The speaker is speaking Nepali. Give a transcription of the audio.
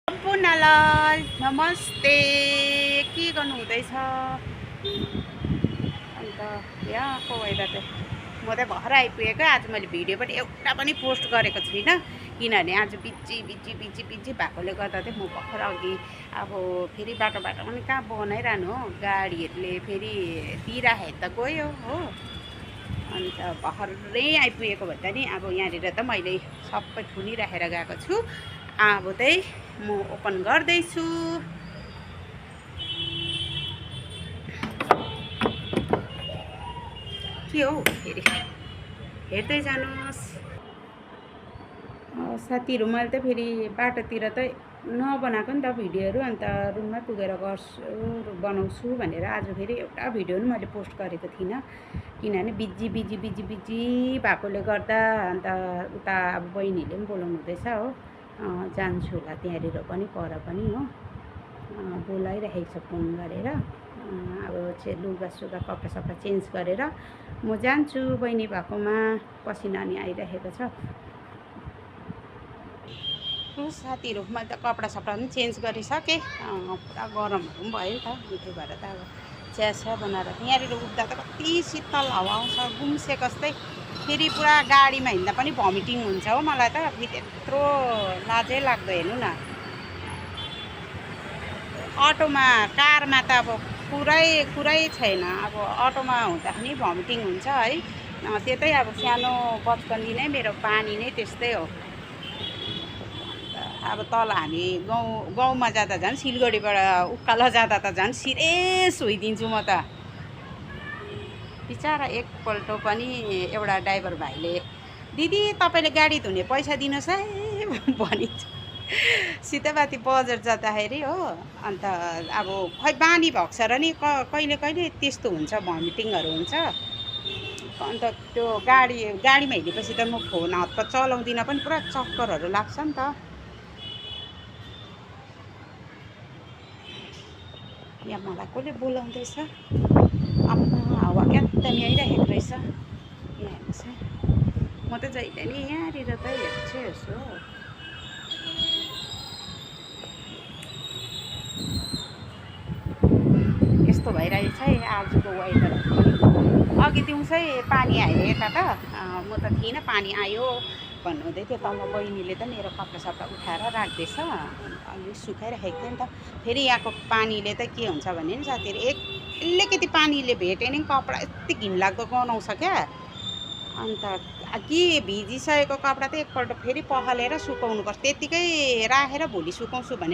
सम्पूर्णलाई नमस्ते। के गर्नु हुँदैछ? अन्त यहाँको वेदर चाहिँ म चाहिँ भर्खर आइपुगेको। आज मैले भिडियो पनि एउटा पनि पोस्ट गरेको छुइनँ, किनभने आज बिजी भएकोले गर्दा चाहिँ म भर्खर अघि अब फेरि बाटो पनि कहाँ बनाइरहनु हो, गाडीहरूले फेरि दिइराखेको त गयो हो। अन्त भर्खरै आइपुगेको भन्दा नि अब यहाँनिर त मैले सबै थुनिराखेर गएको छु। अब चाहिँ म ओपन गर्दैछु। के हो फेरि हेर्दै जानुहोस् साथीहरू। मैले त फेरि बाटोतिर त नबनाएको नि त भिडियोहरू, अन्त रुममै पुगेर गर्छु बनाउँछु भनेर आज फेरि एउटा भिडियो पनि मैले पोस्ट गरेको थिइनँ, किनभने बिजी भएकोले गर्दा। अन्त उता अब बहिनीले पनि बोलाउनु हुँदैछ हो, जान्छु होला त्यहाँनिर पनि पर पनि हो, बोलाइरहेको छ फोन गरेर। अब लुगासुगा कपडा चेन्ज गरेर म जान्छु बहिनी भएकोमा। पसिना नि आइरहेको छ साथीहरू। मैले त कपडा पनि चेन्ज गरिसकेँ। पुरा गरमहरू पनि भयो नि त, त्यो भएर त अब चिया बनाएर यहाँनिर उठ्दा त कति शीतल हावा आउँछ गुम्से कस्तै। फेरि पुरा गाडीमा हिँड्दा पनि भमिटिङ हुन्छ हो मलाई त। फेरि यत्रो लाजै लाग्दो हेर्नु न। अटोमा कारमा त अब कुरै छैन, अब अटोमा हुँदाखेरि भमिटिङ हुन्छ है। त्यतै अब सानो बचपनदेखि नै मेरो बानी नै त्यस्तै हो। अब तल हामी गाउँमा जाँदा झन् सिलगढीबाट उकालो जाँदा त झन् सिरियस होइदिन्छु म त। बिचरा एकपल्ट पनि एउटा ड्राइभर भाइले दिदी तपाईँले गाडी धुने पैसा दिनुहोस् है भनिन्छ सिधैमाथि बजार जाँदाखेरि हो। अन्त अब खै बानी भएको छ र नि कहिले त्यस्तो हुन्छ, भमिटिङहरू हुन्छ। अन्त त्यो गाडीमा हिँडेपछि त म फोन हातमा चलाउँदिनँ पनि, पुरा चक्करहरू लाग्छ नि त। यहाँ मलाई कसले बोलाउँदैछ? आफ्नो हावा क्या दामी आइरहेको रहेछ। यहाँ हेर्नुहोस् है, म त जहिले नि यहाँनिर त हेर्छु हो। यस्तो भइरहेछ है आजको वेदर पनि। अघि दिउँसै पानी आयो यता त, म त थिइनँ, पानी आयो भन्नुहुँदै थियो। तल बहिनीले त मेरो कपडा उठाएर राख्दैछ, अलि सुकाइराखेको थियो नि त। फेरि यहाँको पानीले त के हुन्छ भने नि साथीहरू, अलिकति पानीले भेट्यो नि कपडा यति घिनलाग्दो गनाउँछ क्या। अन्त के भिजिसकेको कपडा त एकपल्ट फेरि पखालेर सुकाउनुपर्छ। त्यत्तिकै राखेर भोलि सुकाउँछु भने